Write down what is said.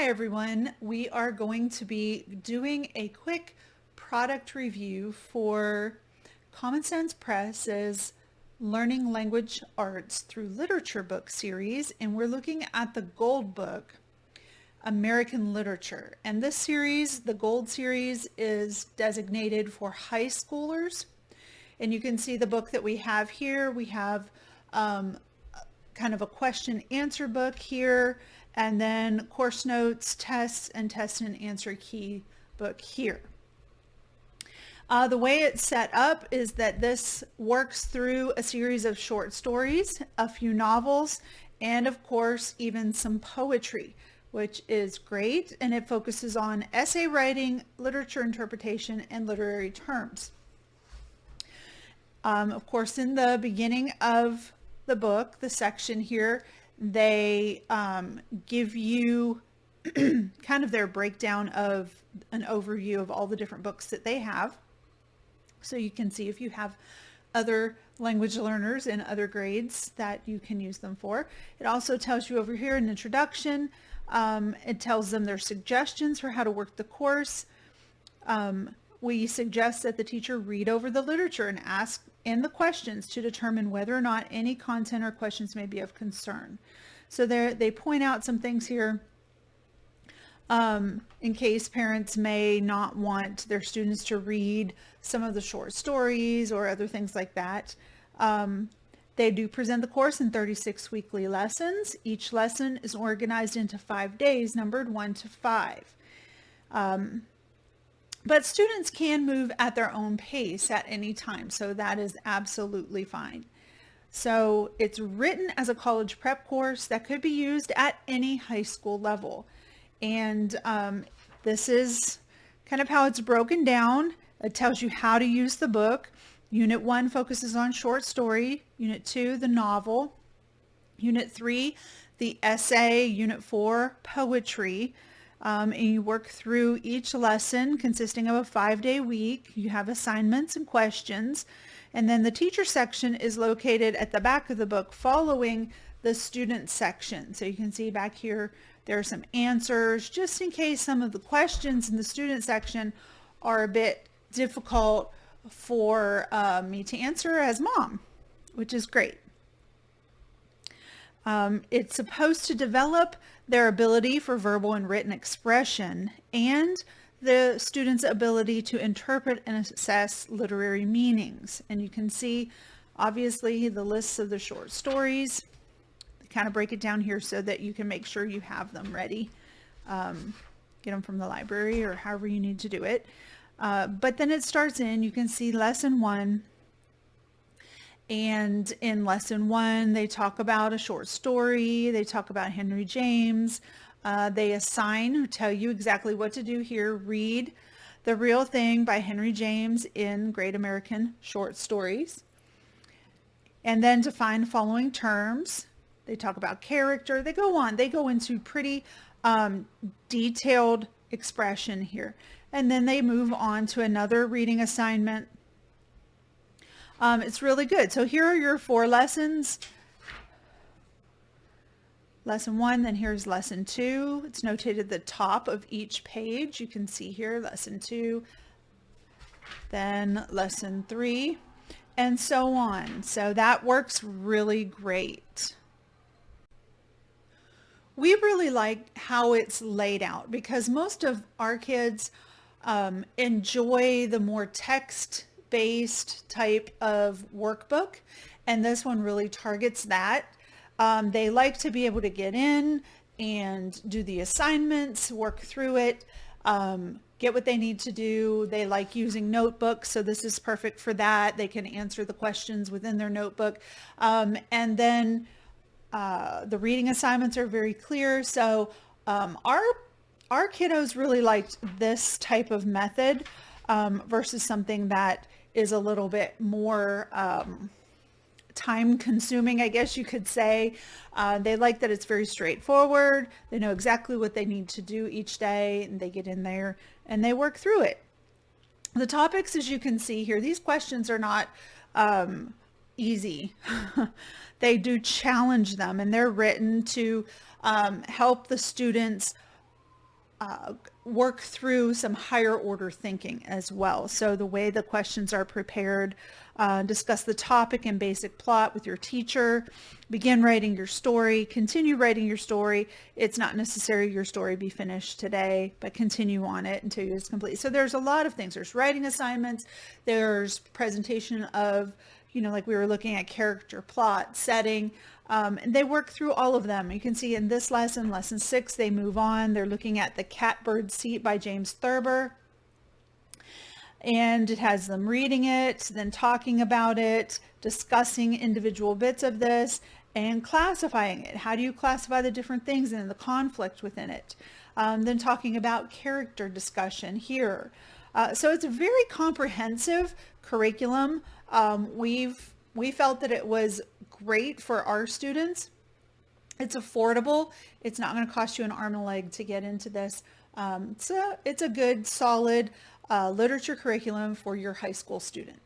everyone. We are going to be doing a quick product review for Common Sense Press's Learning Language Arts Through Literature book series, and we're looking at the Gold book, American Literature. And this series, the Gold series, is designated for high schoolers. And you can see the book that we have here. We have kind of a question answer book here, and then course notes, tests, and test and answer key book here. The way it's set up is that this works through a series of short stories, a few novels, and of course even some poetry, which is great, and it focuses on essay writing, literature interpretation, and literary terms. Of course, in the beginning of the book, the section here, they give you kind of their breakdown of an overview of all the different books that they have. So you can see if you have other language learners in other grades that you can use them for. It also tells you over here an introduction. It tells them their suggestions for how to work the course. We suggest that the teacher read over the literature and ask in the questions to determine whether or not any content or questions may be of concern. So they point out some things here in case parents may not want their students to read some of the short stories or other things like that. They do present the course in 36 weekly lessons. Each lesson is organized into 5 days, numbered 1 to 5. But students can move at their own pace at any time, so that is absolutely fine. So it's written as a college prep course that could be used at any high school level. And this is kind of how it's broken down. It tells you how to use the book. Unit 1 focuses on short story. Unit 2, the novel. Unit 3, the essay. Unit 4, poetry. And you work through each lesson consisting of a 5-day week. You have assignments and questions. And then the teacher section is located at the back of the book following the student section. So you can see back here, there are some answers just in case some of the questions in the student section are a bit difficult for me to answer as mom, which is great. It's supposed to develop their ability for verbal and written expression and the student's ability to interpret and assess literary meanings. And you can see, obviously, the lists of the short stories. They kind of break it down here so that you can make sure you have them ready. Get them from the library or however you need to do it. But then it starts in, you can see lesson 1. And in lesson 1, they talk about a short story. They talk about Henry James. They assign or tell you exactly what to do here. Read The Real Thing by Henry James in Great American Short Stories. And then to find following terms. They talk about character. They go on. They go into pretty detailed expression here. And then they move on to another reading assignment. It's really good. So here are your 4 lessons. Lesson 1, then here's lesson 2. It's notated at the top of each page. You can see here lesson 2, then lesson 3, and so on. So that works really great. We really like how it's laid out because most of our kids enjoy the more text-based type of workbook, and this one really targets that. They like to be able to get in and do the assignments, work through it, get what they need to do. They like using notebooks, so this is perfect for that. They can answer the questions within their notebook. And then the reading assignments are very clear. So our kiddos really liked this type of method versus something that is a little bit more time consuming, I guess you could say. They like that it's very straightforward. They know exactly what they need to do each day, and they get in there and they work through it. The topics, as you can see here, these questions are not easy. They do challenge them, and they're written to help the students work through some higher order thinking as well. So the way the questions are prepared, discuss the topic and basic plot with your teacher, begin writing your story, continue writing your story. It's not necessary your story be finished today, but continue on it until it's complete. So there's a lot of things. There's writing assignments, there's presentation of, like we were looking at character, plot, setting, and they work through all of them. You can see in this lesson, lesson 6, they move on. They're looking at The Catbird Seat by James Thurber. And it has them reading it, then talking about it, discussing individual bits of this, and classifying it. How do you classify the different things and the conflict within it? Then talking about character discussion here. So it's a very comprehensive curriculum. We felt that it was great for our students. It's affordable. It's not going to cost you an arm and a leg to get into this. It's a good, solid literature curriculum for your high school student.